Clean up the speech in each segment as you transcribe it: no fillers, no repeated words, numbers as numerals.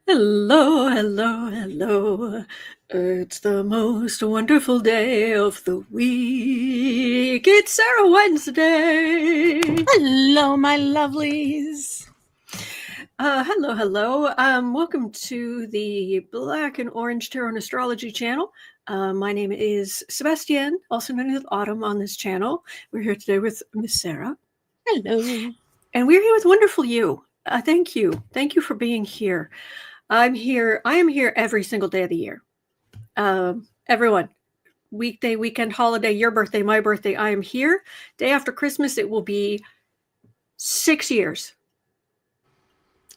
Hello, hello, hello. It's the most wonderful day of the week. It's Sarah Wednesday. Hello, my lovelies. Hello, hello. Welcome to the Black and Orange Tarot and Astrology channel. My name is Sebastian, also known as Autumn on this channel. We're here today with Miss Sarah. Hello. And we're here with wonderful you. Thank you. Thank you for being here. I am here every single day of the year. Everyone, weekday, weekend, holiday, your birthday, my birthday, I am here. Day after Christmas, it will be 6 years.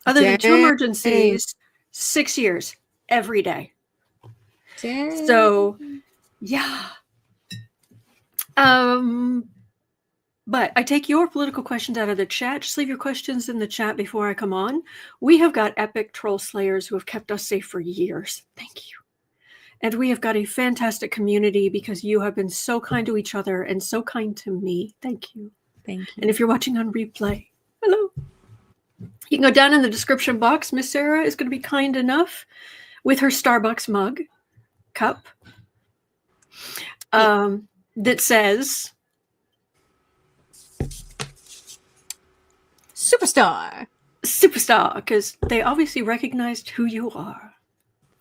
Other than 2 emergencies, 6 years every day. Dang. So, yeah. But I take your political questions out of the chat. Just leave your questions in the chat before I come on. We have got epic troll slayers who have kept us safe for years. Thank you. And we have got a fantastic community because you have been so kind to each other and so kind to me. Thank you. Thank you. And if you're watching on replay, hello. You can go down in the description box. Miss Sarah is going to be kind enough with her Starbucks mug cup that says Superstar, because they obviously recognized who you are.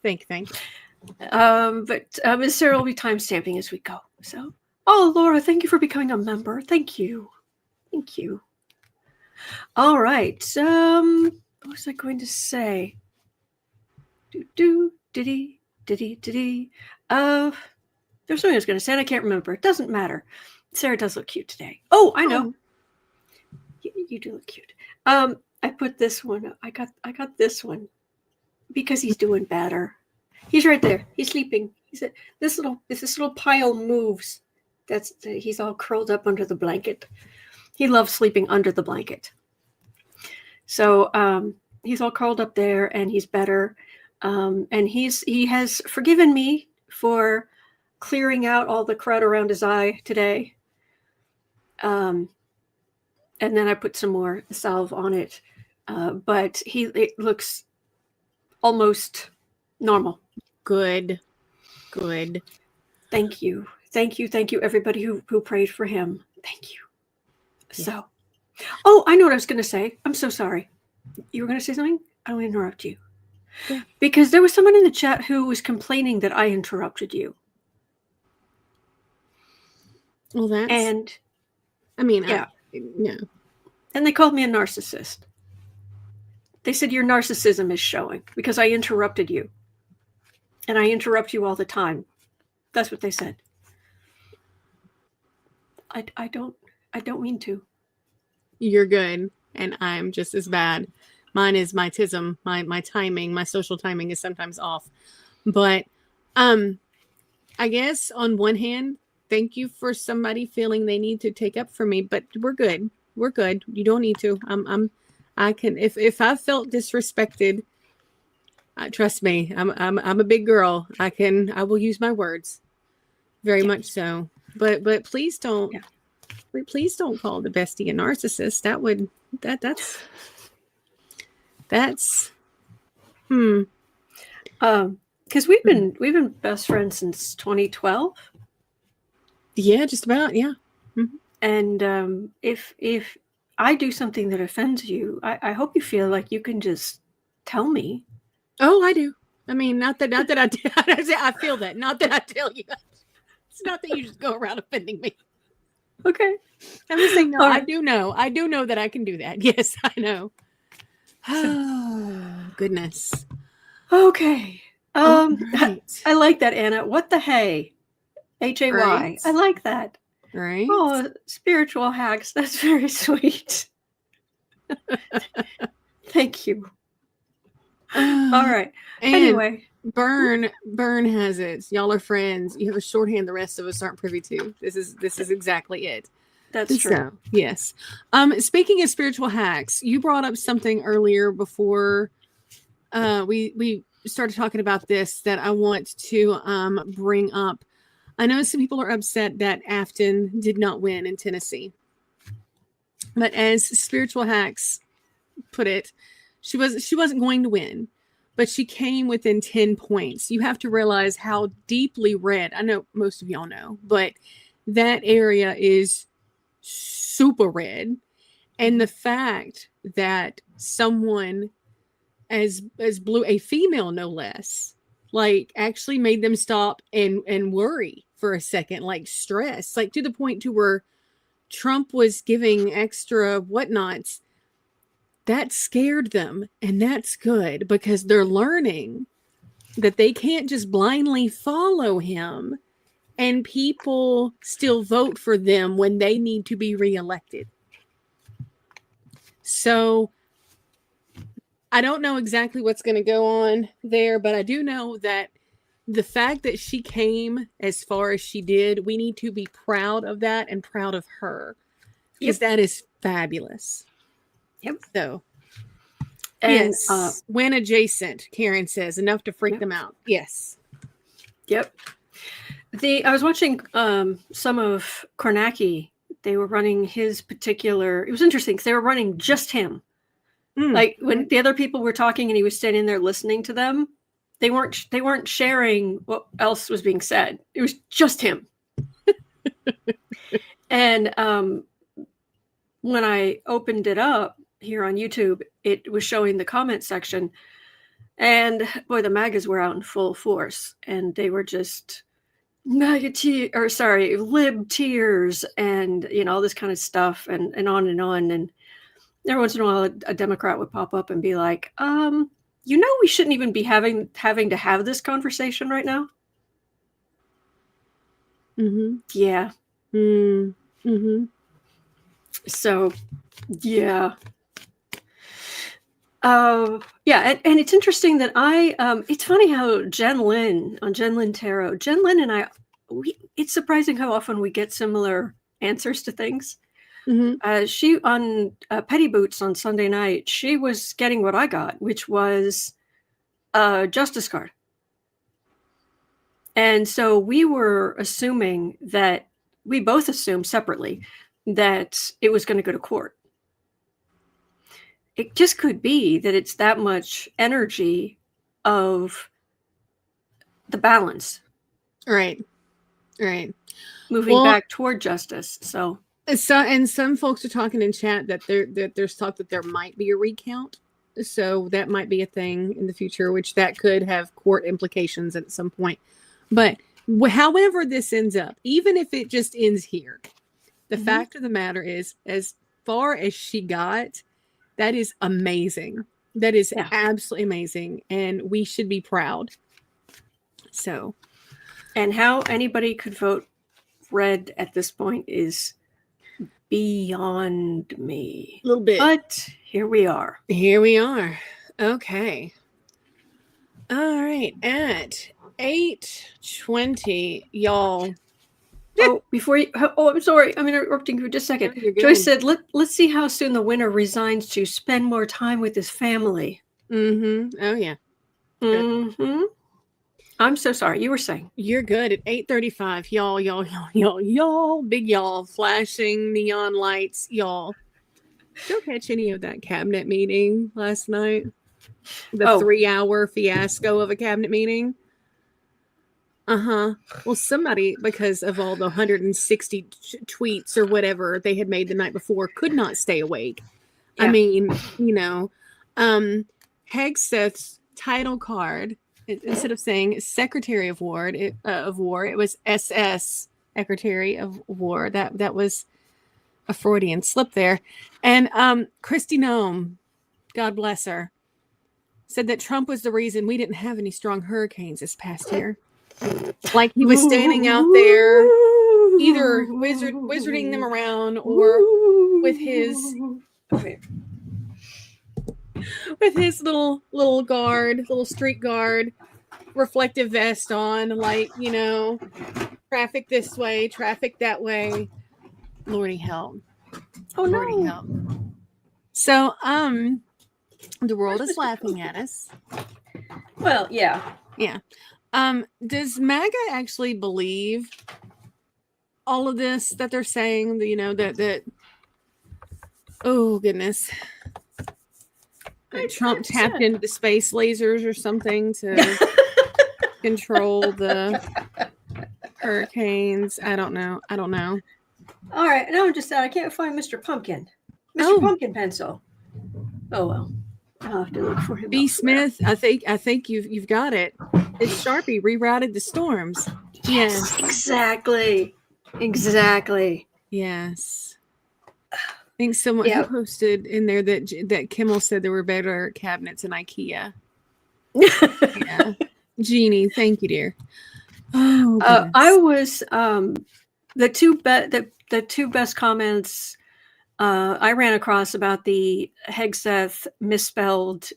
Thank you. But Miss Sarah will be time-stamping as we go. So, oh, Laura, thank you for becoming a member. Thank you. Thank you. All right. What was I going to say? Diddy. There's something I was going to say, and I can't remember. It doesn't matter. Sarah does look cute today. Oh, I know. You do look cute. I put this one. I got this one because he's doing better. He's right there. He's sleeping. He said, "This little pile moves." He's all curled up under the blanket. He loves sleeping under the blanket. So he's all curled up there, and he's better. And he has forgiven me for clearing out all the crud around his eye today. And then I put some more salve on it, but it looks almost normal. Good. Thank you, everybody who prayed for him. Thank you. Yeah. So, oh, I know what I was going to say. I'm so sorry. You were going to say something? I don't want to interrupt you. Yeah. Because there was someone in the chat who was complaining that I interrupted you. Well, that's... And, yeah. No. And they called me a narcissist. They said your narcissism is showing because I interrupted you. And I interrupt you all the time. That's what they said. I don't mean to. You're good. And I'm just as bad. Mine is my tism, my timing, my social timing is sometimes off. But I guess on one hand, thank you for somebody feeling they need to take up for me, but we're good. We're good. You don't need to. I can, if I felt disrespected, trust me, I'm a big girl. I will use my words very much so, but please don't, please don't call the bestie a narcissist. That's because we've been best friends since 2012. Yeah, just about. Yeah. Mm-hmm. And if I do something that offends you, I hope you feel like you can just tell me. Oh, I do. I mean, not that I feel that. Not that I tell you. It's not that you just go around offending me. Okay. I'm just saying, no, right. I do know that I can do that. Yes, I know. Oh, goodness. Okay. Right. I like that, Anna. What the hey? Hay. Right. I like that. Right. Oh, spiritual hacks. That's very sweet. Thank you. All right. Anyway. Burn has it. Y'all are friends. You have a shorthand the rest of us aren't privy to. This is exactly it. That's true. So, yes. Speaking of spiritual hacks, you brought up something earlier before we started talking about this that I want to bring up. I know some people are upset that Afton did not win in Tennessee. But as Spiritual Hacks put it, she wasn't going to win. but she came within 10 points. You have to realize how deeply red. I know most of y'all know, but that area is super red. And the fact that someone as blue, a female no less, like actually made them stop and worry for a second, like stress, like to the point to where Trump was giving extra whatnots. That scared them. And that's good because they're learning that they can't just blindly follow him and people still vote for them when they need to be reelected. So I don't know exactly what's going to go on there, but I do know that the fact that she came as far as she did, we need to be proud of that and proud of her because that is fabulous. Yep. So, and yes, when adjacent, Karen says, enough to freak them out. Yes. Yep. I was watching some of Kornacki. They were running his particular. It was interesting because they were running just him. Like when the other people were talking and he was standing there listening to them, they weren't sharing what else was being said. It was just him. And when I opened it up here on YouTube, it was showing the comment section, and boy, the MAGAs were out in full force, and they were just lib tears, and all this kind of stuff, and on and on. And every once in a while, a Democrat would pop up and be like, we shouldn't even be having to have this conversation right now. Mm-hmm. Yeah. Mm-hmm. So, yeah. And it's interesting that it's funny how Jen Lin Tarot, Jen Lin and I, it's surprising how often we get similar answers to things. Mm-hmm. She on Petty Boots on Sunday night, she was getting what I got, which was a justice card. And so we were assuming that we both assumed separately that it was going to go to court. It just could be that it's that much energy of the balance. Right. Moving back toward justice. So, and some folks are talking in chat that there's talk that there might be a recount. So that might be a thing in the future, which that could have court implications at some point. But however this ends up, even if it just ends here, the fact of the matter is, as far as she got, that is amazing. That is absolutely amazing. And we should be proud. So. And how anybody could vote red at this point is beyond me. A little bit. But here we are. Okay. All right. At 8:20, y'all. Oh, I'm sorry. I'm interrupting you for just a second. No, Joyce said, let's see how soon the winner resigns to spend more time with his family. Mm-hmm. Oh, yeah. Mm-hmm. I'm so sorry. You were saying. You're good. At 8:35, y'all, big y'all, flashing neon lights, y'all. Did you catch any of that cabinet meeting last night? The 3-hour fiasco of a cabinet meeting? Well, somebody, because of all the 160 tweets or whatever they had made the night before, could not stay awake. Yeah. I mean, Hegseth's title card, instead of saying Secretary of War, it was SS Secretary of War. That was a Freudian slip there. And Kristi Noem, God bless her, said that Trump was the reason we didn't have any strong hurricanes this past year. Like he was standing out there, either wizarding them around or with his little street guard, reflective vest on, like, traffic this way, traffic that way. Lordy help. Oh, no. Lordy help. So, the world is laughing at us. Well, yeah. Yeah. Does MAGA actually believe all of this that they're saying? That oh goodness. Trump tapped into the space lasers or something to control the hurricanes. I don't know. All right, now I'm just sad I can't find Mr. Pumpkin. Mr. Pumpkin pencil. Oh well, I'll have to look for him. B. Smith, I think you've got it. It's Sharpie rerouted the storms. Yes, exactly. Yes. I think someone who posted in there that Kimmel said there were better cabinets in IKEA. Yeah. Jeannie, thank you, dear. Oh, I was the two best comments I ran across about the Hegseth misspelled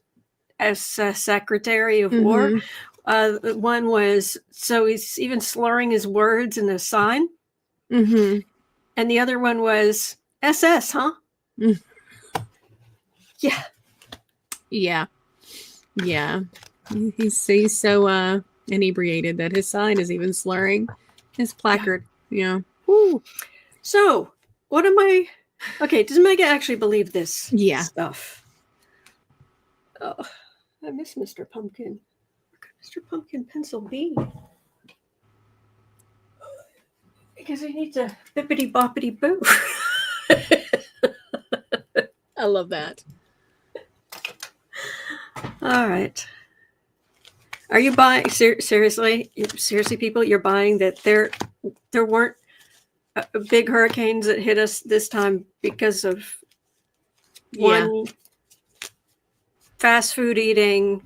Secretary of War. One was, so he's even slurring his words in a sign. And the other one was SS, huh? Yeah. He's so inebriated that his sign is even slurring his placard. Yeah. Ooh. So what am I? Okay, does MAGA actually believe this stuff? Oh, I miss Mr. Pumpkin. Mr. Pumpkin pencil B. Because I need to bippity boppity boo. I love that. All right. Are you buying seriously, people? You're buying that there weren't big hurricanes that hit us this time because of one fast food eating,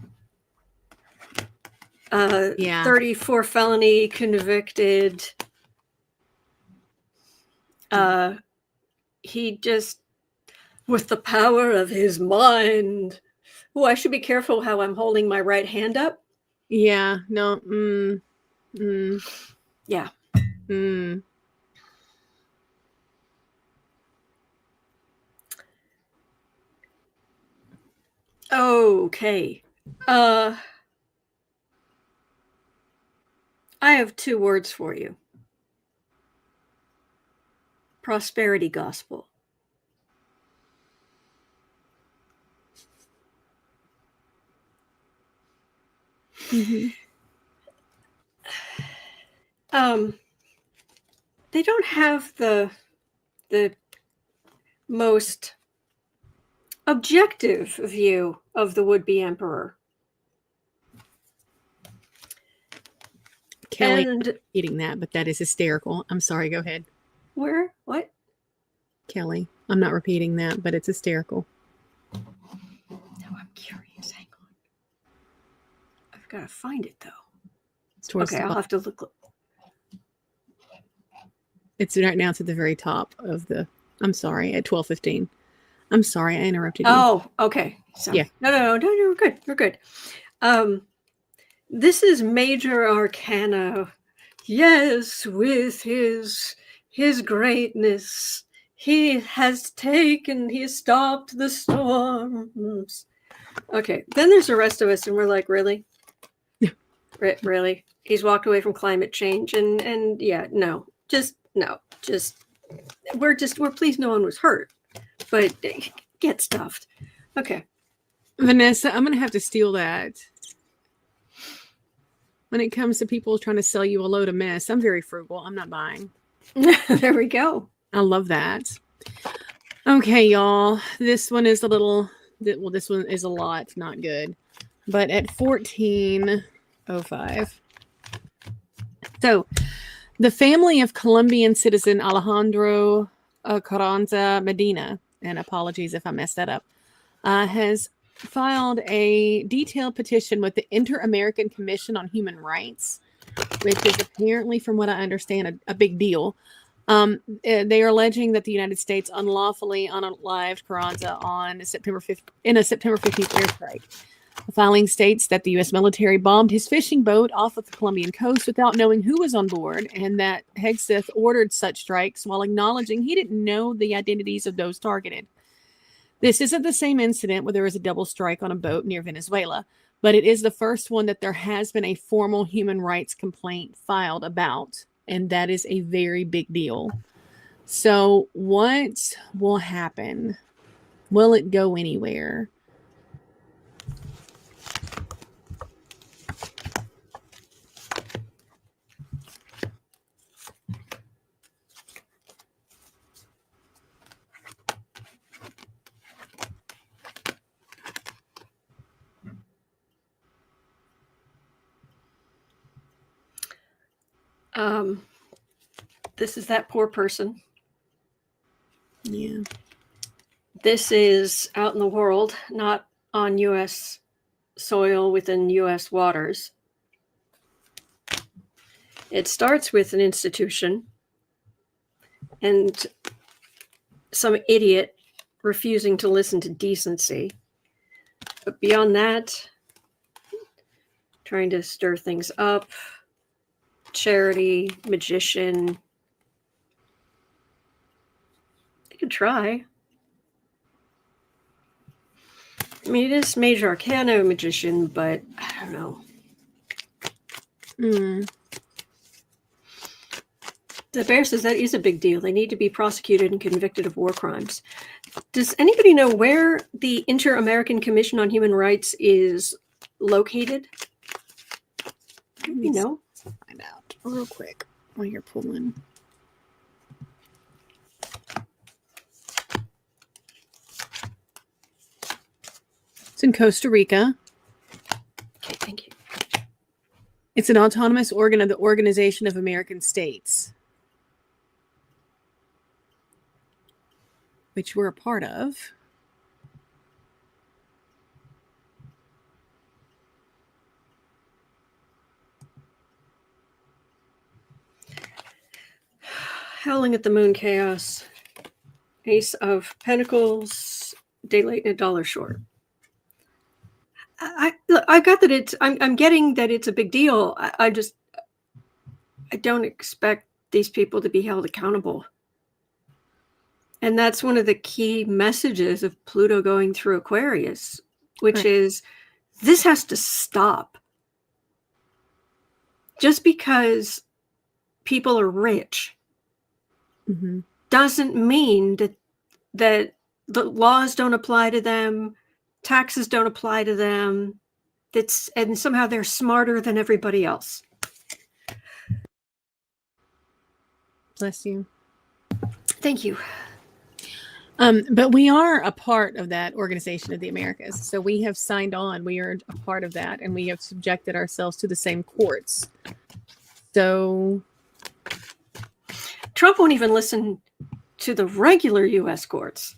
34 felony convicted. He just, with the power of his mind. Oh, I should be careful how I'm holding my right hand up. Yeah. No. Yeah. Okay. I have 2 words for you. Prosperity gospel. They don't have the most objective view of the would-be emperor. Kelly, eating that, but that is hysterical. I'm sorry, go ahead. Where? What? Kelly, I'm not repeating that, but it's hysterical. Now I'm curious. Hang on. I've got to find it, though. Okay, I'll have to look. It's right now. It's at the very top of the. I'm sorry, at 12:15. I'm sorry, I interrupted you. Oh, okay. So, yeah. No, you're good. You're good. This is Major Arcana. Yes, with his greatness, he stopped the storms. Okay, then there's the rest of us, and we're like, really? Really? He's walked away from climate change, and yeah, no, just we're pleased no one was hurt, but get stuffed. Okay, Vanessa, I'm gonna have to steal that. When it comes to people trying to sell you a load of mess, I'm very frugal. I'm not buying. There we go. I love that. Okay, y'all. This one is a little. Well, this one is a lot. Not good. But at 14:05. So, the family of Colombian citizen Alejandro Carranza Medina, and apologies if I messed that up, has filed a detailed petition with the Inter-American Commission on Human Rights, which is apparently, from what I understand, a big deal. They are alleging that the United States unlawfully unalived Carranza on September 15th in a September 15th airstrike. The filing states that the U.S. military bombed his fishing boat off of the Colombian coast without knowing who was on board, and that Hegseth ordered such strikes while acknowledging he didn't know the identities of those targeted. This isn't the same incident where there was a double strike on a boat near Venezuela, but it is the first one that there has been a formal human rights complaint filed about, and that is a very big deal. So what will happen? Will it go anywhere? This is that poor person. Yeah. This is out in the world, not on U.S. soil within U.S. waters. It starts with an institution and some idiot refusing to listen to decency. But beyond that, trying to stir things up, charity, magician. They could try. I mean, it is major arcana magician, but I don't know. The bear says that is a big deal. They need to be prosecuted and convicted of war crimes. Does anybody know where the Inter-American Commission on Human Rights is located? You know? Find out real quick while you're pulling. It's in Costa Rica. Okay, thank you. It's an autonomous organ of the Organization of American States, which we're a part of. Howling at the Moon Chaos. Ace of Pentacles. Day late and a dollar short. I got that it's. I'm getting that it's a big deal. I don't expect these people to be held accountable. And that's one of the key messages of Pluto going through Aquarius, which is this has to stop. Just because people are rich doesn't mean that the laws don't apply to them, taxes don't apply to them, and somehow they're smarter than everybody else. Bless you. Thank you. But we are a part of that Organization of the Americas. So we have signed on. We are a part of that. And we have subjected ourselves to the same courts. So Trump won't even listen to the regular U.S. courts.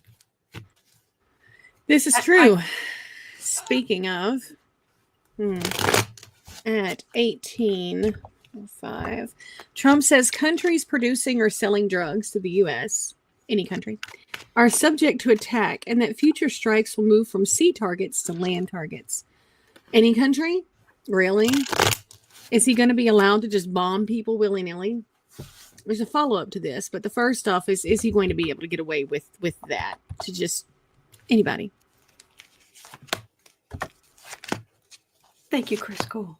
This is true. Speaking of, at 1805, Trump says countries producing or selling drugs to the U.S., any country, are subject to attack and that future strikes will move from sea targets to land targets. Any country? Really? Is he going to be allowed to just bomb people willy-nilly? There's a follow-up to this, but the first off is he going to be able to get away with that to just anybody? Thank you, Chris Cole.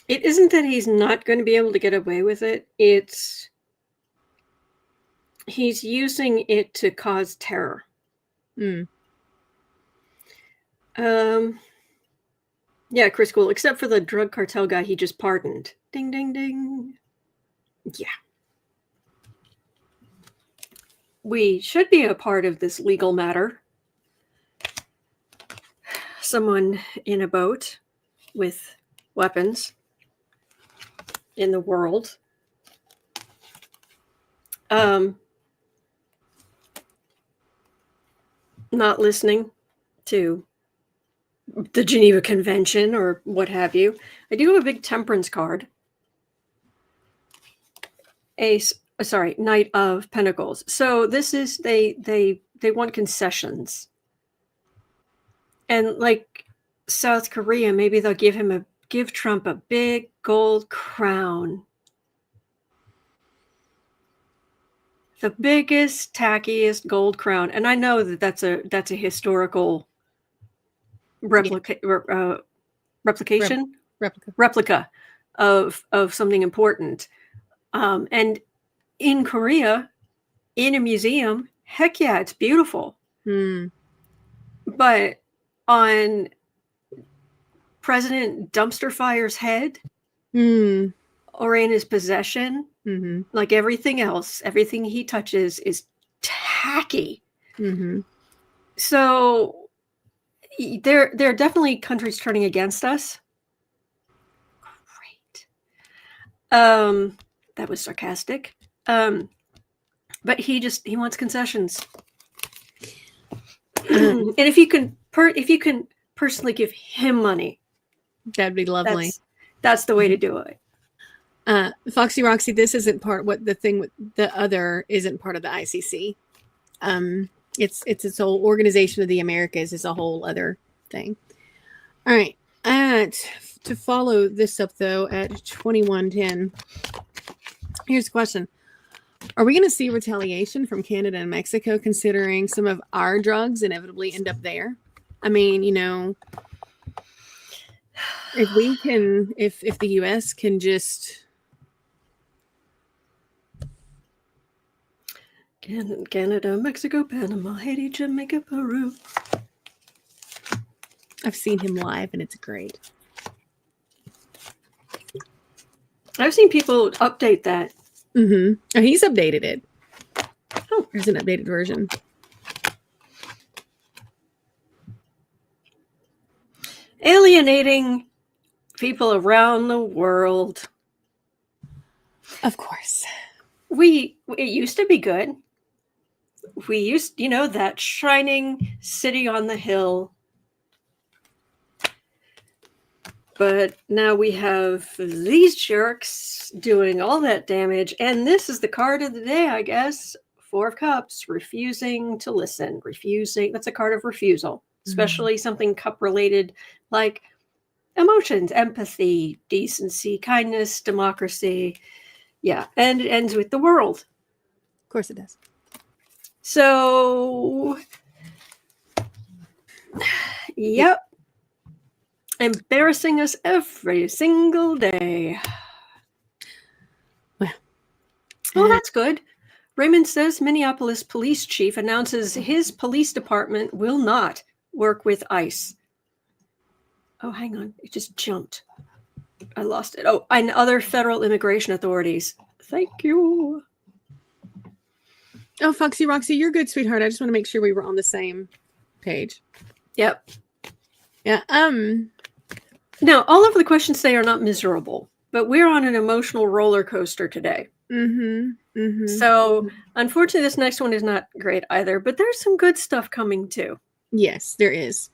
It isn't that he's not going to be able to get away with it. It's he's using it to cause terror. Yeah, Chris Cool, except for the drug cartel guy he just pardoned. Ding, ding, ding. Yeah. We should be a part of this legal matter. Someone in a boat with weapons in the world. Not listening to the Geneva Convention or what have you. I do have a big temperance card. Knight of Pentacles. So this is they want concessions. And like South Korea, maybe they'll give Trump a big gold crown. The biggest, tackiest gold crown. And I know that that's a historical replica of something important. And in Korea, in a museum, heck yeah, it's beautiful. But on president dumpster fires head Mm. or in his possession, Mm-hmm. like everything else, everything he touches is tacky. Mm-hmm. So there are definitely countries turning against us. Great. That was sarcastic. But he wants concessions. And if you can personally give him money, That'd be lovely. That's the way to do it. Foxy Roxy, this isn't part. What the thing with the other isn't part of the ICC. It's its whole organization of the Americas is a whole other thing. All right. To follow this up though, at 2110, here's a question. Are we going to see retaliation from Canada and Mexico, considering some of our drugs inevitably end up there? I mean, if we can, if the U.S. can just Canada, Mexico, Panama, Haiti, Jamaica, Peru. I've seen him live and it's great. I've seen people update that. Mm-hmm. Oh, he's updated it. Oh, there's an updated version. Alienating people around the world. Of course. It used to be good. We used, that shining city on the hill. But now we have these jerks doing all that damage. And this is the card of the day, I guess. 4 of Cups, refusing to listen. That's a card of refusal, especially something cup related like emotions, empathy, decency, kindness, democracy. Yeah. And it ends with the world. Of course it does. So, yep. Embarrassing us every single day. Well, that's good. Raymond says Minneapolis police chief announces his police department will not work with ICE. Oh, hang on. It just jumped. I lost it. Oh, and other federal immigration authorities. Thank you. Oh, Foxy Roxy, you're good, sweetheart. I just want to make sure we were on the same page. Yep. Yeah. Now, all of the questions today are not miserable, but we're on an emotional roller coaster today. Mm-hmm. Mm-hmm. So, unfortunately, this next one is not great either, but there's some good stuff coming too. Yes, there is.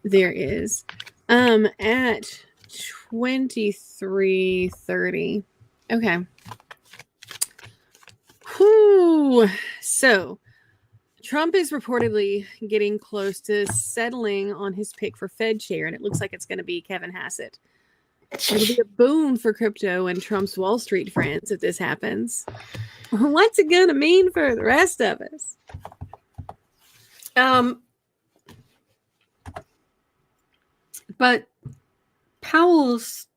There is. At 23:30. Okay. Whew. So, Trump is reportedly getting close to settling on his pick for Fed chair, and it looks like it's going to be Kevin Hassett. It'll be a boon for crypto and Trump's Wall Street friends if this happens. What's it going to mean for the rest of us? But Powell's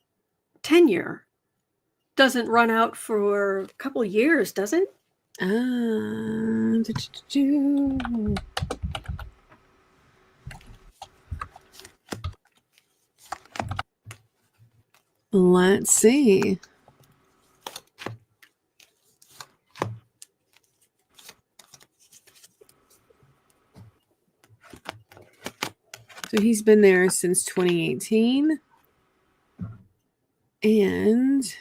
tenure doesn't run out for a couple of years, does it? Let's see. So he's been there since 2018. And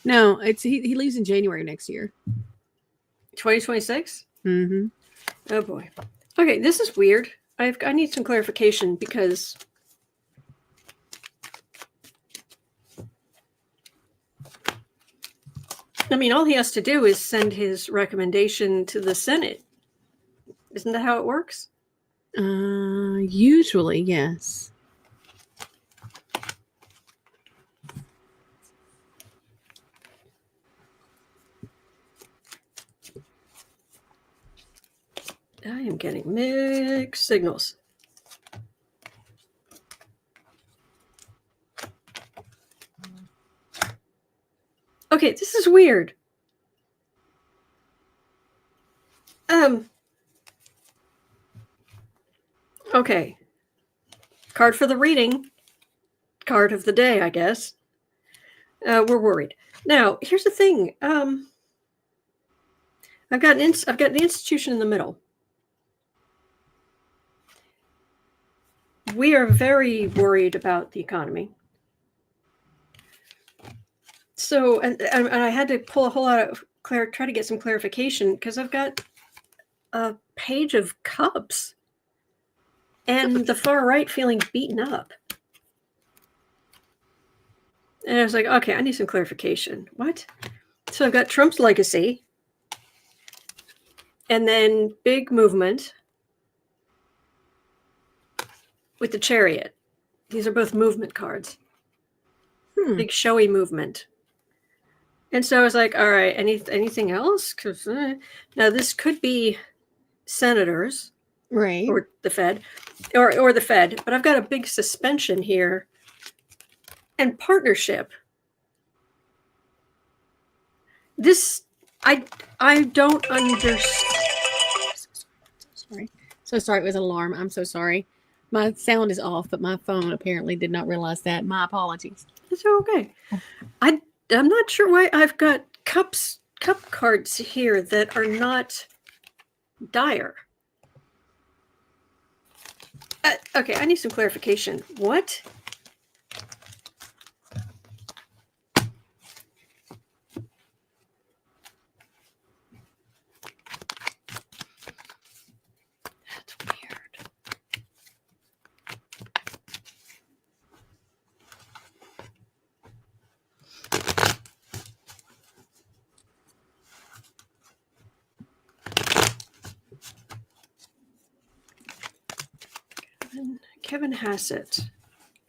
no, he leaves in January next year. 2026? Mm-hmm. Oh boy. Okay, this is weird. I need some clarification because I mean, all he has to do is send his recommendation to the Senate. Isn't that how it works? Usually, yes. I am getting mixed signals. Okay, this is weird. Okay. Card for the reading. Card of the day, I guess. We're worried. Now, here's the thing. I've got the institution in the middle. We are very worried about the economy. So, and I had to pull a whole lot of try to get some clarification because I've got a page of cups and the far right feeling beaten up. And I was like, okay, I need some clarification. What? So I've got Trump's legacy and then big movement with the chariot. These are both movement cards. Big showy movement. And so I was like, all right, anything else? Because now this could be senators, Right. or the Fed, or the Fed. But I've got a big suspension here, and partnership. This I don't understand. So sorry, it was an alarm. I'm so sorry. My sound is off, but my phone apparently did not realize that. My apologies. It's okay. I'm not sure why I've got cup cards here that are not dire. Okay, I need some clarification. What? That's weird. Kevin Hassett,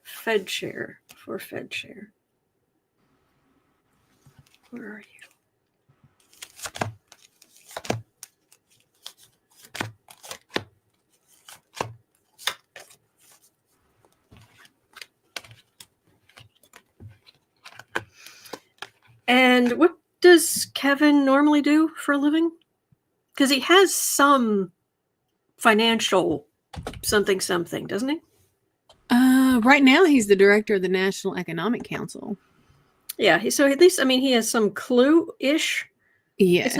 Fed chair for Fed chair. Where are you? And what does Kevin normally do for a living? Because he has some financial something, doesn't he? Right now he's the director of the National Economic Council. Yeah, so at least he has some clue-ish. Yes.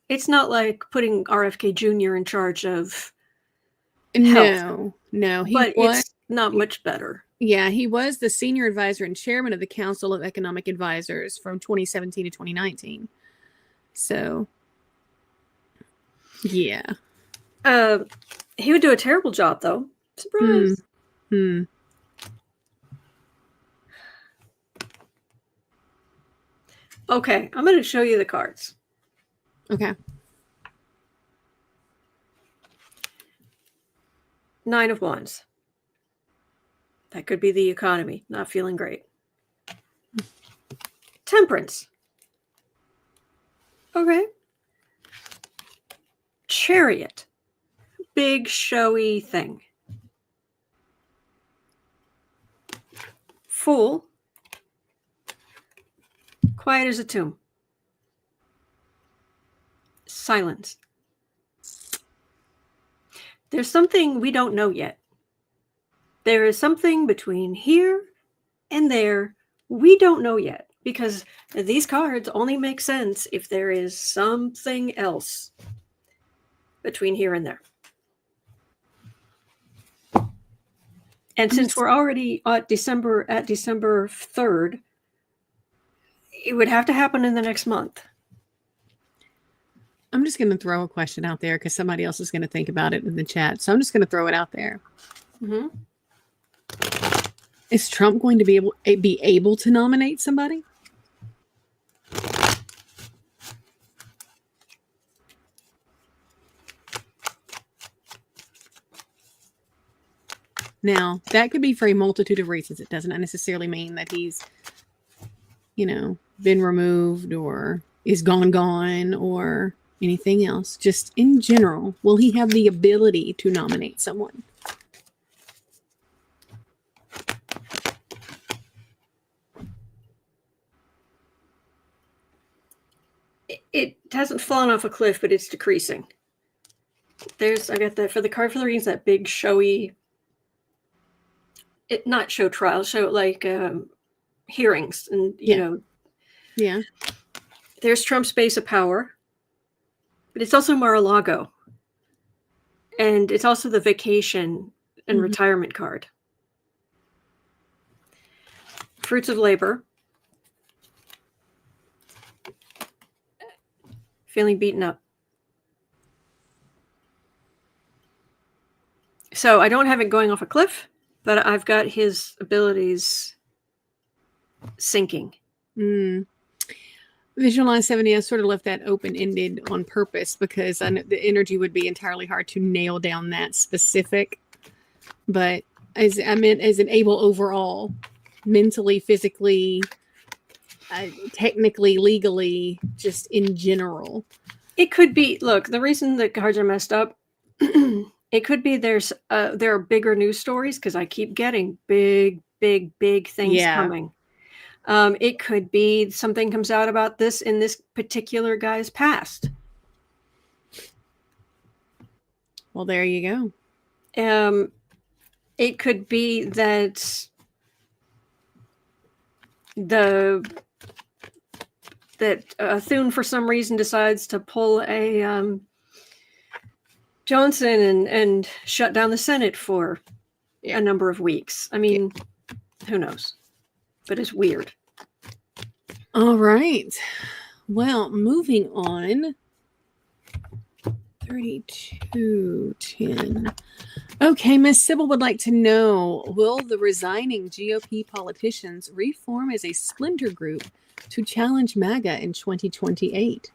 It's not like putting RFK Jr. in charge of health. No, it's not much better. Yeah, he was the senior advisor and chairman of the Council of Economic Advisors from 2017 to 2019. So, yeah. He would do a terrible job, though. Surprise. Okay, I'm going to show you the cards. Okay. 9 of Wands. That could be the economy, not feeling great. Temperance. Okay. Chariot. Big, showy thing. Fool. Quiet as a tomb. Silence. There's something we don't know yet. There is something between here and there we don't know yet, because these cards only make sense if there is something else between here and there. And since we're already at December 3rd, it would have to happen in the next month. I'm just going to throw a question out there because somebody else is going to think about it in the chat. So I'm just going to throw it out there. Mm-hmm. Is Trump going to be able to nominate somebody? Now, that could be for a multitude of reasons. It doesn't necessarily mean that he's, been removed or is gone or anything else. Just in general, will he have the ability to nominate someone? It hasn't fallen off a cliff, but it's decreasing. I got that for the card for the readings, that big showy not show trials, show like hearings, and Yeah. there's Trump's base of power, but it's also Mar-a-Lago, and it's also the vacation and retirement card. Fruits of labor. Feeling beaten up. So I don't have it going off a cliff, but I've got his abilities sinking. Visualize 70. I sort of left that open-ended on purpose because I know the energy would be entirely hard to nail down that specific. But as an able overall, mentally, physically, technically, legally, just in general. It could be, look, the reason the cards are messed up, it could be there are bigger news stories because I keep getting big things coming. It could be something comes out about this in this particular guy's past. Well, there you go. It could be that Thune for some reason decides to pull a Johnson and shut down the Senate for a number of weeks. I mean, who knows? But it's weird. All right. Well, moving on. 3210. Okay, Miss Sybil would like to know, will the resigning GOP politicians reform as a splinter group to challenge MAGA in 2028?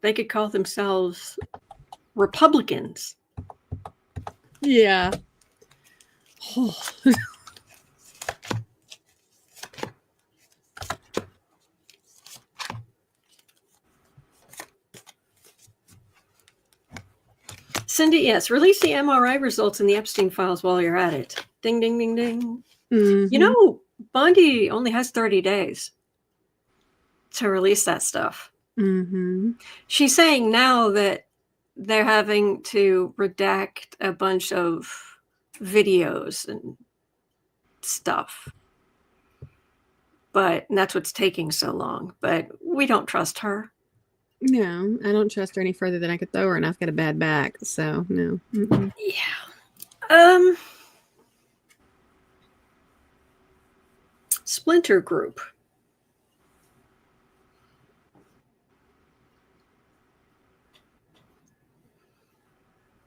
They could call themselves Republicans. Yeah. Cindy, yes, release the MRI results in the Epstein files while you're at it. Ding, ding, ding, ding. Bondi only has 30 days to release that stuff. She's saying now that they're having to redact a bunch of videos and stuff. And that's what's taking so long. But we don't trust her. No, I don't trust her any further than I could throw her, and I've got a bad back, so no. Yeah. Splinter group.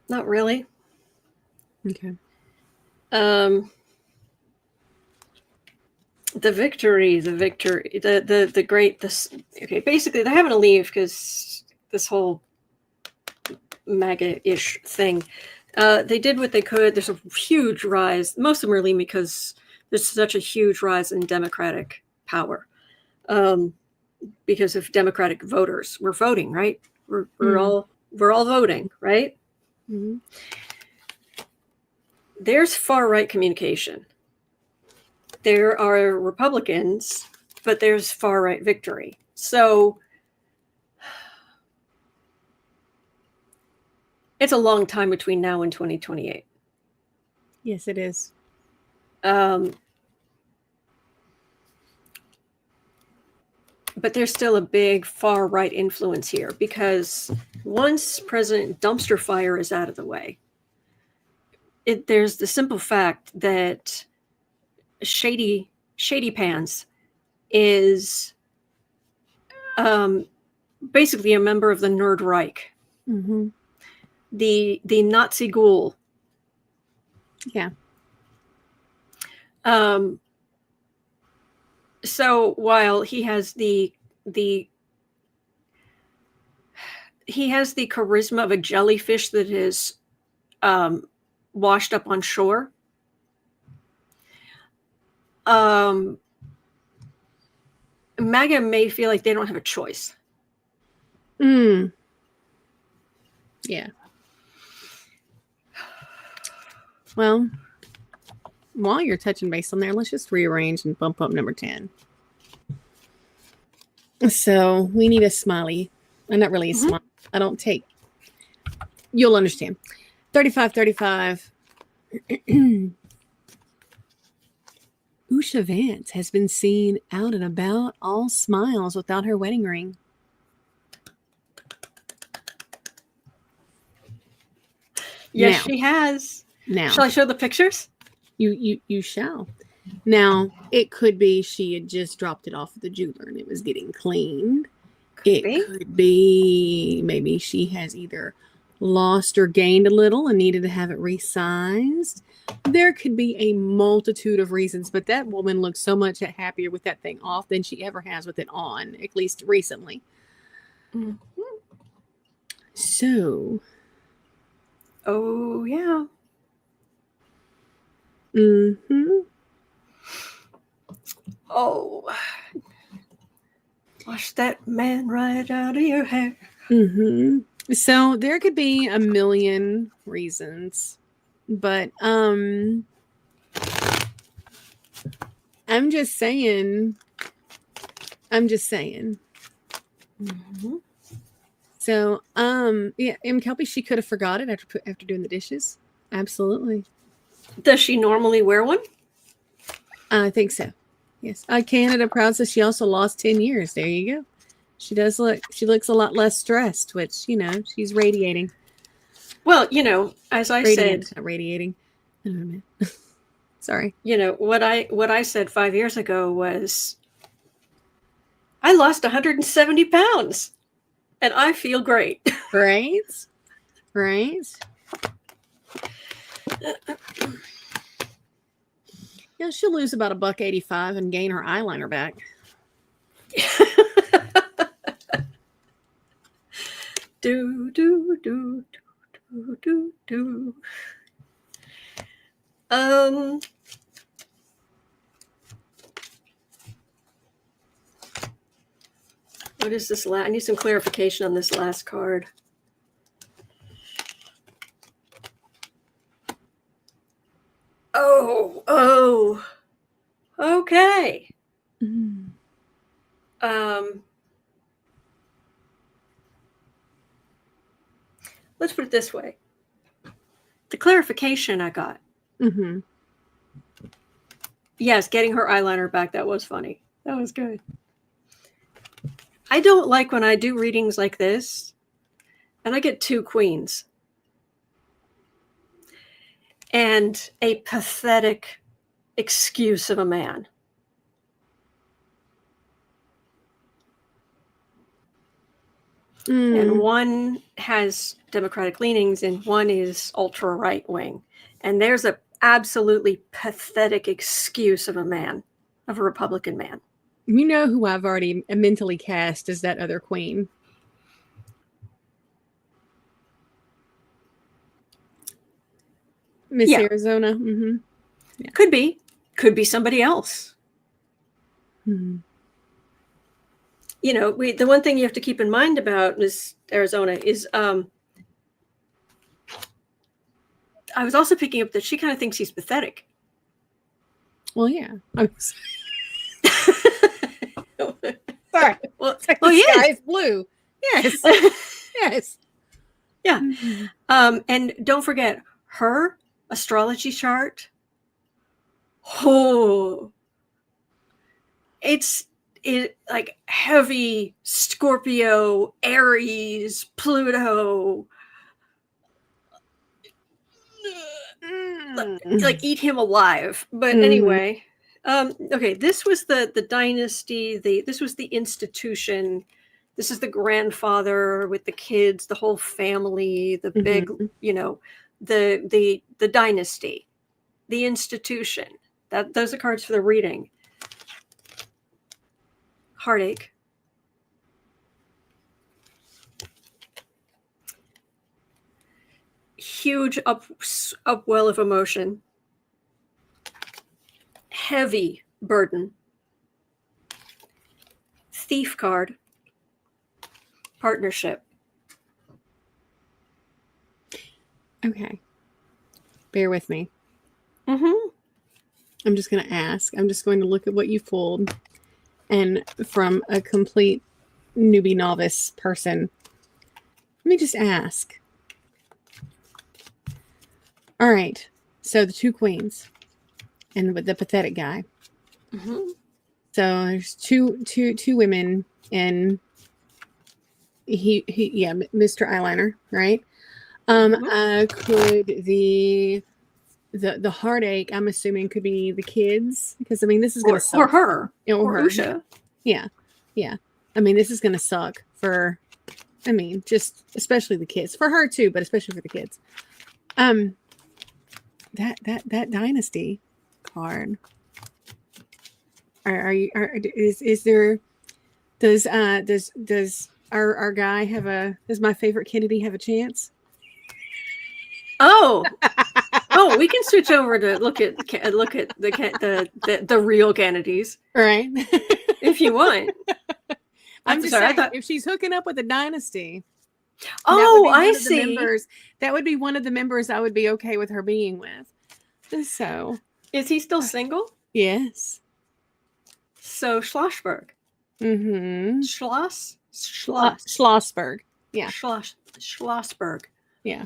Not really. Okay. Basically they're having to leave because this whole MAGA-ish thing. They did what they could. There's a huge rise. Most of them are leaving because there's such a huge rise in Democratic power. Because of Democratic voters. We're voting, right? We're all voting, right? There's far-right communication. There are Republicans, but there's far-right victory. So it's a long time between now and 2028. Yes, it is. But there's still a big far-right influence here because once President Dumpster Fire is out of the way, there's the simple fact that Shady Pants is basically a member of the Nerd Reich, the Nazi ghoul. Yeah. So while he has the charisma of a jellyfish that is washed up on shore, MAGA may feel like they don't have a choice. Yeah. Well, while you're touching base on there, let's just rearrange and bump up number 10. So we need a smiley. Not really a smile. I don't take. You'll understand. 35. Usha Vance has been seen out and about, all smiles without her wedding ring. Yes, she has. Now, shall I show the pictures? You shall. Now, it could be she had just dropped it off at the jeweler and it was getting cleaned. Could be maybe she has either lost or gained a little and needed to have it resized. There could be a multitude of reasons, but that woman looks so much happier with that thing off than she ever has with it on, at least recently. Mm-hmm. So. Oh, yeah. Mm-hmm. Oh. Wash that man right out of your hair. Mm-hmm. So there could be a million reasons, but I'm just saying. Mm-hmm. So yeah, Kelpie, she could have forgot it after doing the dishes. Absolutely. Does she normally wear one? I think so. Yes. Canada Proud says she also lost 10 years. There you go. She looks a lot less stressed, which, she's radiating. Well, as I said, not radiating. I don't know. Sorry. What I said 5 years ago was I lost 170 pounds and I feel great. Right. Yeah, she'll lose about $1.85 and gain her eyeliner back. do. What is this I need some clarification on this last card. Oh, okay. Mm. Let's put it this way. The clarification I got. Mm-hmm. Yes, getting her eyeliner back, that was funny. That was good. I don't like when I do readings like this and I get 2 queens. And a pathetic excuse of a man. And one has Democratic leanings and one is ultra right wing. And there's a absolutely pathetic excuse of a man, of a Republican man. You know who I've already mentally cast as that other queen? Miss Arizona. Mm-hmm. Yeah. Could be somebody else. Mm-hmm. The one thing you have to keep in mind about Miss Arizona is I was also picking up that she kind of thinks he's pathetic. Well, yeah. Sorry. Well, the sky is blue. Yes. Yes. Yeah. Mm-hmm. And don't forget her astrology chart. Oh, it's like heavy Scorpio, Aries, Pluto. Like eat him alive. But anyway, okay, this was the dynasty, this was the institution, this is the grandfather with the kids, the whole family, the big, the dynasty, the institution. Those are cards for the reading. Heartache. Huge upwell of emotion. Heavy burden. Thief card. Partnership. Okay. Bear with me. Mm-hmm. I'm just going to ask. I'm just going to look at what you pulled. And from a complete newbie novice person. Let me just ask. All right. So the two queens and with the pathetic guy. Mm-hmm. So there's two women, and he Mr. Eyeliner, right? Could the heartache, I'm assuming, could be the kids, because I mean this is going to suck. Or her. Or her. Usha. Yeah. I mean, this is going to suck for, I mean, just especially the kids, for her too, but especially for the kids. That dynasty card. Is there, does our guy have does my favorite Kennedy have a chance? Oh, we can switch over to look at the real Kennedys, right? If you want. I'm just saying, if she's hooking up with a dynasty. Oh, I see. That would be one of the members I would be okay with her being with. So, is he still single? Yes. So Schlossberg. Mm-hmm. Schlossberg. Yeah. Schlossberg. Yeah.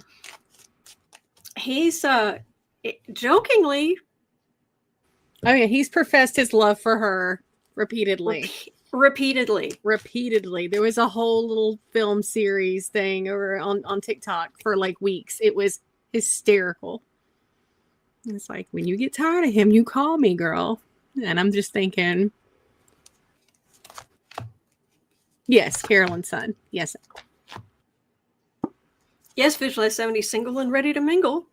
He's jokingly. Oh yeah, he's professed his love for her repeatedly. Repeatedly. There was a whole little film series thing over on TikTok for like weeks. It was hysterical. It's like, when you get tired of him, you call me, girl. And I'm just thinking, yes, Carolyn's son. Yes. Yes, Visualize 70, single and ready to mingle.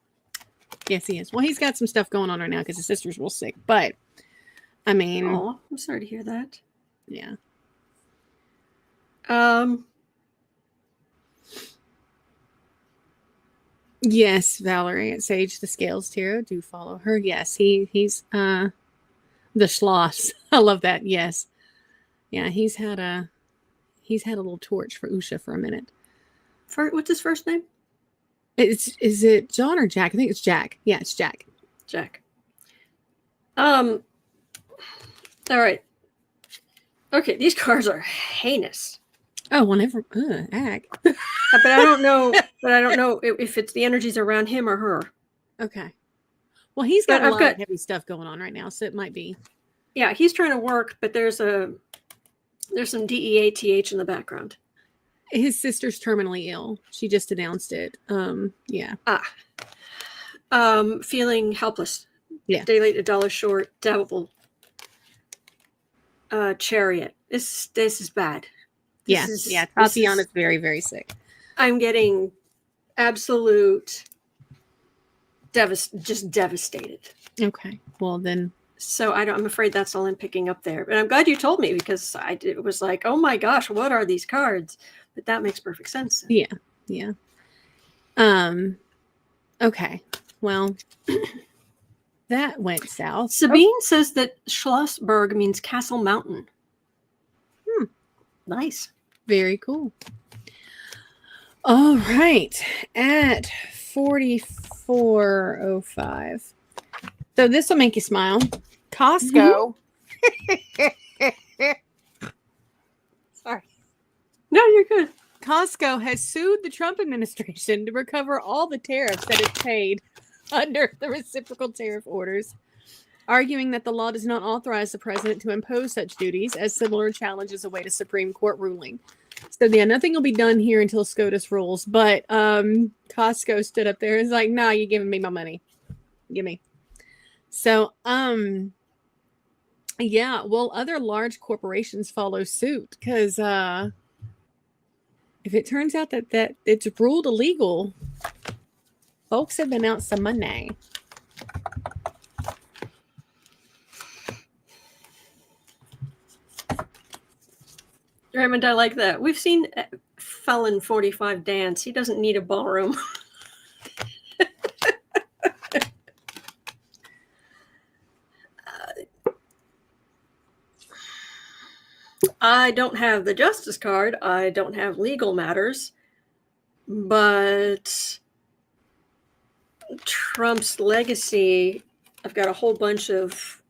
Yes, he is. Well, he's got some stuff going on right now because his sister's real sick. But, I mean... Oh, I'm sorry to hear that. Yeah. Yes, Valerie at Sage the Scales Tarot. Do follow her. Yes, he's the Schloss. I love that. Yes. Yeah, he's had a little torch for Usha for a minute. What's his first name? Is it John or Jack? I think it's Jack. Yeah, it's Jack. Jack. All right. Okay, these cards are heinous. Oh, whenever ag. But I don't know. If it's the energies around him or her. Okay. Well, he's got a lot of heavy stuff going on right now, so it might be. Yeah, he's trying to work, but there's some DEATH in the background. His sister's terminally ill. She just announced it. Yeah. Feeling helpless. Yeah. Day late, $1 short. Devil. Chariot. This is bad. Tatiana's very, very sick. I'm getting absolute just devastated. Okay. Well, then. So I'm afraid that's all I'm picking up there. But I'm glad you told me, because it was like, oh my gosh, what are these cards? But that makes perfect sense. Yeah. Okay. Well, that went south. Sabine says that Schlossberg means Castle Mountain. Nice. Very cool. All right. At 44:05. So this will make you smile. Costco. Sorry. No, you're good. Costco has sued the Trump administration to recover all the tariffs that it paid under the reciprocal tariff orders, arguing that the law does not authorize the president to impose such duties, as similar challenges await a Supreme Court ruling. So yeah, nothing will be done here until SCOTUS rules. But Costco stood up there and was like, "Nah, you're giving me my money. Give me." So yeah. Well, other large corporations follow suit, because if it turns out that it's ruled illegal, folks have been out some money. Raymond, I like that. We've seen Felon 45 dance. He doesn't need a ballroom. I don't have the Justice card. I don't have legal matters. But Trump's legacy, I've got a whole bunch of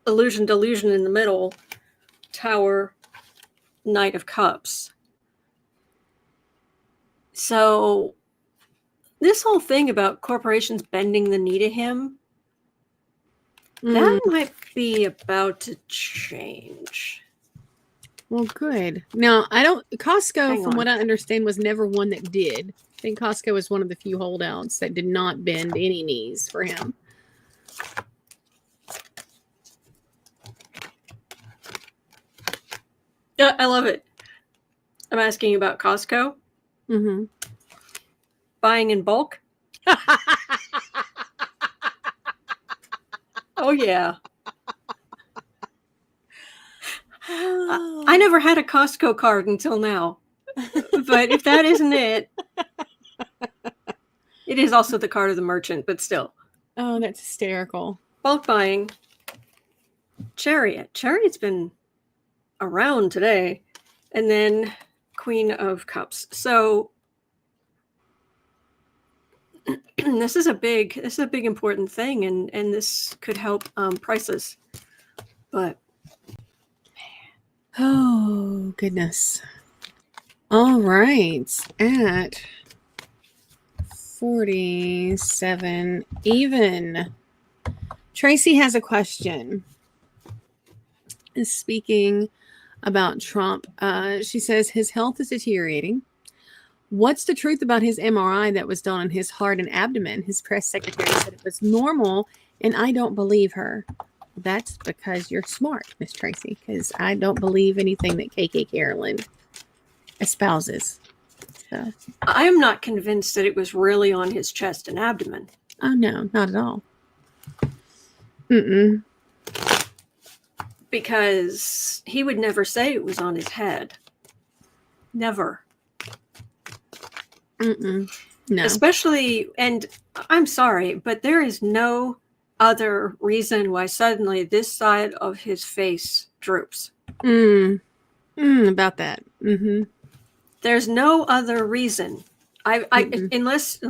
illusion, delusion in the middle. Tower, Knight of Cups. So this whole thing about corporations bending the knee to him, that might be about to change. Well, good. Now, Costco, from what I understand, was never one that did. I think Costco was one of the few holdouts that did not bend any knees for him. I love it. I'm asking about Costco. Mm-hmm. Buying in bulk. Oh, yeah. I never had a Costco card until now. But if that isn't it, it is also the card of the merchant, but still. Oh, that's hysterical. Bulk buying. Chariot. Chariot's been around today. And then Queen of Cups. So this is a big important thing, and this could help prices. But oh goodness. All right, at 47 even. Tracy has a question. Speaking about Trump, she says his health is deteriorating. What's the truth about his MRI that was done on his heart and abdomen? His press secretary said it was normal, and I don't believe her. That's because you're smart, Miss Tracy, because I don't believe anything that KK Carolyn espouses. So. I am not convinced that it was really on his chest and abdomen. Oh, no, not at all. Mm-mm. Because he would never say it was on his head. Never. Mm-mm. No. Especially, and I'm sorry, but there is no other reason why suddenly this side of his face droops. About that. Mm-hmm. There's no other reason. Unless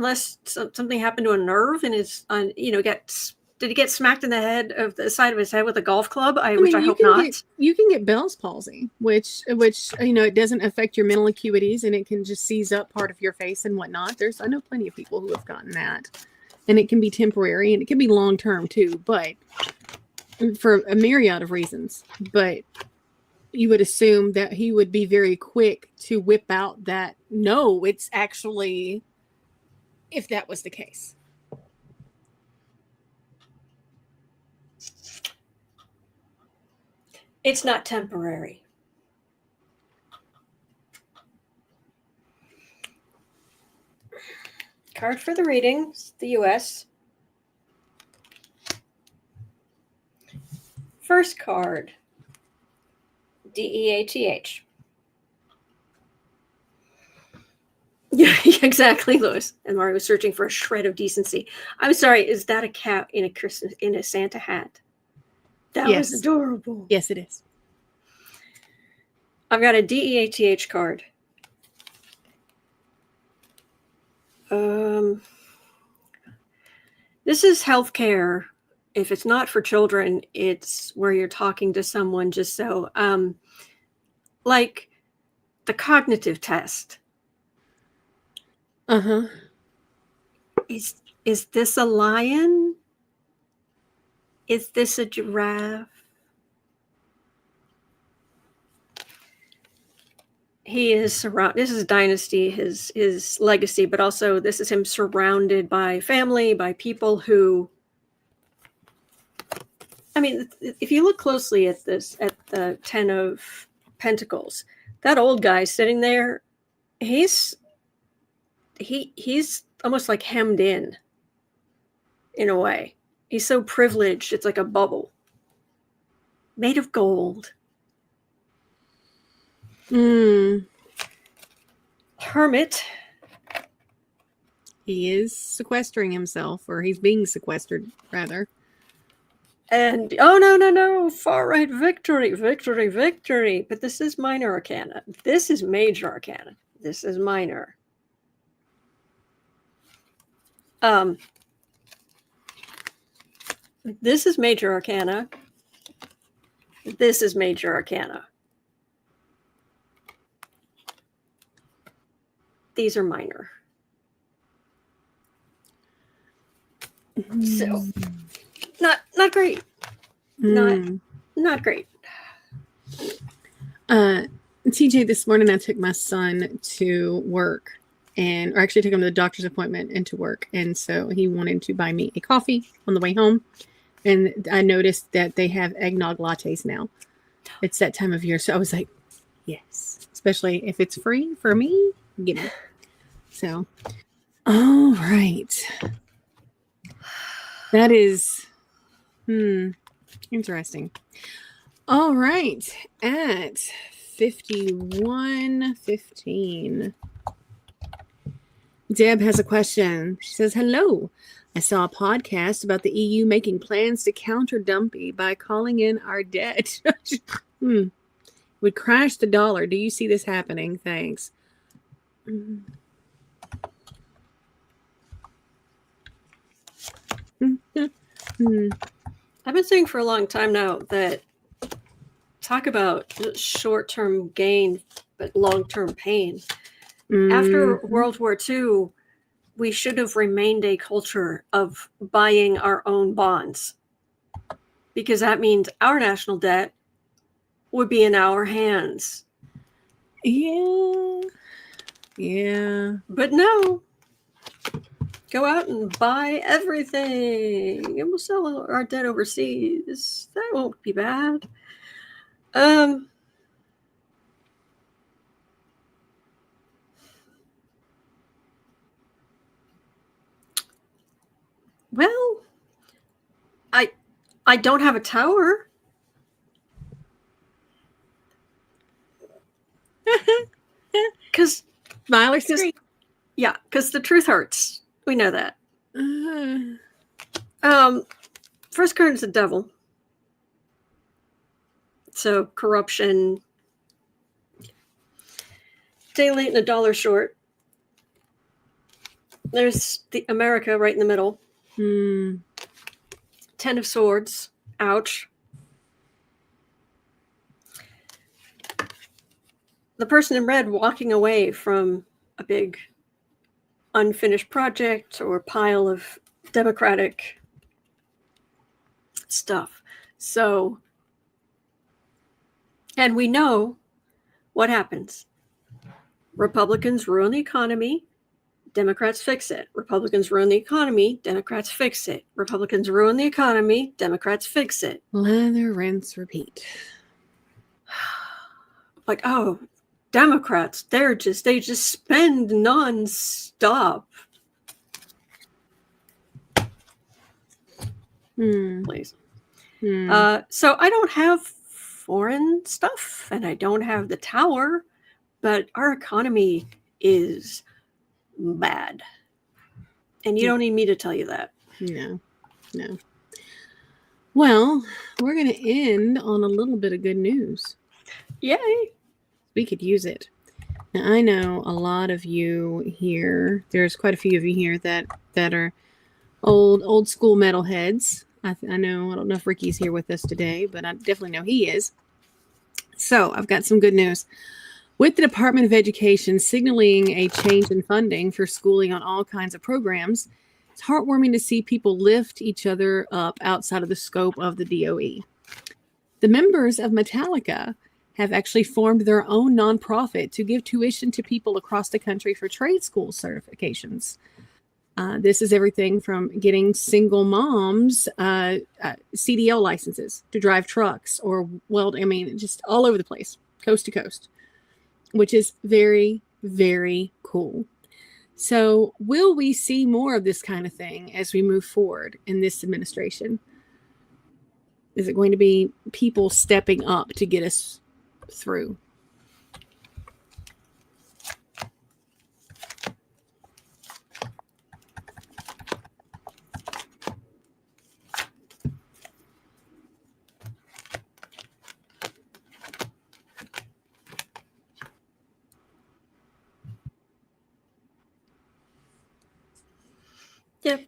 something happened to a nerve and his, did he get smacked in the head of the side of his head with a golf club? Which I hope not. You can get Bell's palsy, which it doesn't affect your mental acuities, and it can just seize up part of your face and whatnot. I know plenty of people who have gotten that, and it can be temporary and it can be long term too, but for a myriad of reasons. But you would assume that he would be very quick to whip out that no, it's actually, if that was the case. It's not temporary. Card for the readings, the U.S. First card, DEATH. Yeah, exactly, Lois. And Mari was searching for a shred of decency. I'm sorry, is that a cat in a Santa hat? That was adorable. Yes, it is. I've got a DEATH card. This is healthcare. If it's not for children, it's where you're talking to someone just so, like the cognitive test. Uh-huh. Is this a lion? Is this a giraffe? He is surrounded. This is dynasty, his legacy, but also this is him surrounded by family, by people who. I mean, if you look closely at this, at the 10 of Pentacles, that old guy sitting there, he's almost like hemmed in a way. He's so privileged, it's like a bubble. Made of gold. Hermit. He is sequestering himself, or he's being sequestered, rather. And, oh, no, far right victory. But this is minor arcana. This is major arcana. This is minor. This is major arcana. This is major arcana. these are minor. So, not great. Not great. TJ, this morning I took my son to work, or actually took him to the doctor's appointment and to work. And so he wanted to buy me a coffee on the way home. And I noticed that they have eggnog lattes now. It's that time of year. So I was like, yes, especially if it's free for me, give me. So, all right. That is, interesting. All right. At 51:15. Deb has a question. She says, hello. I saw a podcast about the EU making plans to counter Dumpy by calling in our debt. Would crash the dollar. Do you see this happening? Thanks. I've been saying for a long time now that talk about short-term gain, but long-term pain. After World War II, we should have remained a culture of buying our own bonds, because that means our national debt would be in our hands. Yeah. But no. Go out and buy everything, and we'll sell our debt overseas. That won't be bad. Well, I don't have a tower. Because because the truth hurts. We know that. First card is the devil. So corruption. Day late and a dollar short. There's the America right in the middle. 10 of Swords. Ouch. The person in red walking away from a big unfinished project or pile of democratic stuff. So, and we know what happens. Republicans ruin the economy. Democrats fix it. Republicans ruin the economy. Democrats fix it. Republicans ruin the economy. Democrats fix it. Lather, rinse, repeat. Like, oh, Democrats, they just spend nonstop. Please. So I don't have foreign stuff and I don't have the tower, but our economy is bad. And you don't need me to tell you that. No. Well, we're going to end on a little bit of good news. Yay. We could use it. Now, I know a lot of you here, there's quite a few of you here that are old school metalheads. I don't know if Ricky's here with us today, but I definitely know he is. So I've got some good news. With the Department of Education signaling a change in funding for schooling on all kinds of programs, it's heartwarming to see people lift each other up outside of the scope of the DOE. The members of Metallica have actually formed their own nonprofit to give tuition to people across the country for trade school certifications. This is everything from getting single moms CDL licenses to drive trucks or weld. I mean, just all over the place, coast to coast, which is very, very cool. So will we see more of this kind of thing as we move forward in this administration? Is it going to be people stepping up to get us through? Yep.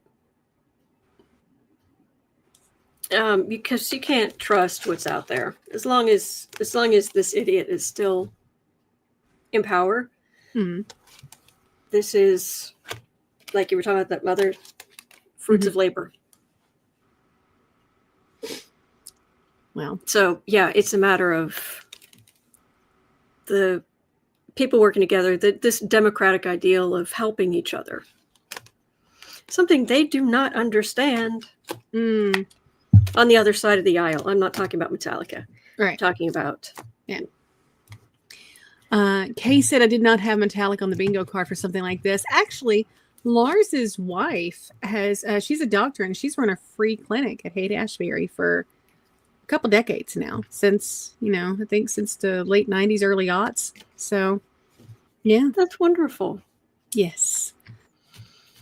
Because you can't trust what's out there as long as this idiot is still in power. Mm-hmm. This is, like you were talking about, that mother, fruits of labor. Well, so yeah, it's a matter of the people working together, this democratic ideal of helping each other. Something they do not understand on the other side of the aisle. I'm not talking about Metallica. Right. I'm talking about... Yeah. Kay said, I did not have Metallica on the bingo card for something like this. Actually, Lars's wife has, she's a doctor, and she's run a free clinic at Haight-Ashbury for a couple decades now, since, I think since the late 90s, early aughts. So, yeah. That's wonderful. Yes.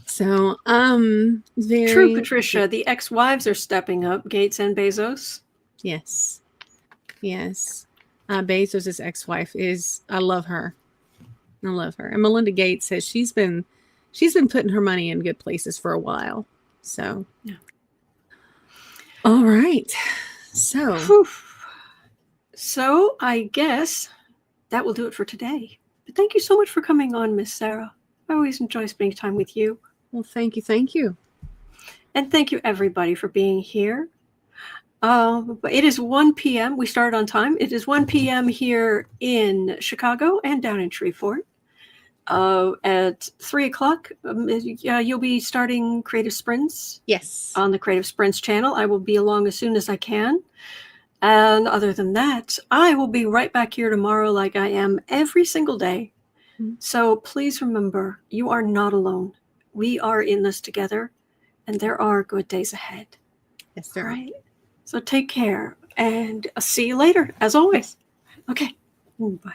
So, True, Patricia. The ex-wives are stepping up, Gates and Bezos. Yes. Yes. Bezos' ex-wife is, I love her. I love her. And Melinda Gates says she's been putting her money in good places for a while. So, yeah. All right. So I guess that will do it for today. But thank you so much for coming on, Miss Sarah. I always enjoy spending time with you. Well, thank you. Thank you. And thank you, everybody, for being here. It is 1 p.m. We started on time. It is 1 p.m. here in Chicago and down in Shreveport. At 3 o'clock, you'll be starting Creative Sprints. Yes. On the Creative Sprints channel. I will be along as soon as I can. And other than that, I will be right back here tomorrow like I am every single day. Mm-hmm. So please remember, you are not alone. We are in this together, and there are good days ahead. Yes, sir. All right. So take care, and I'll see you later, as always. Okay. Bye.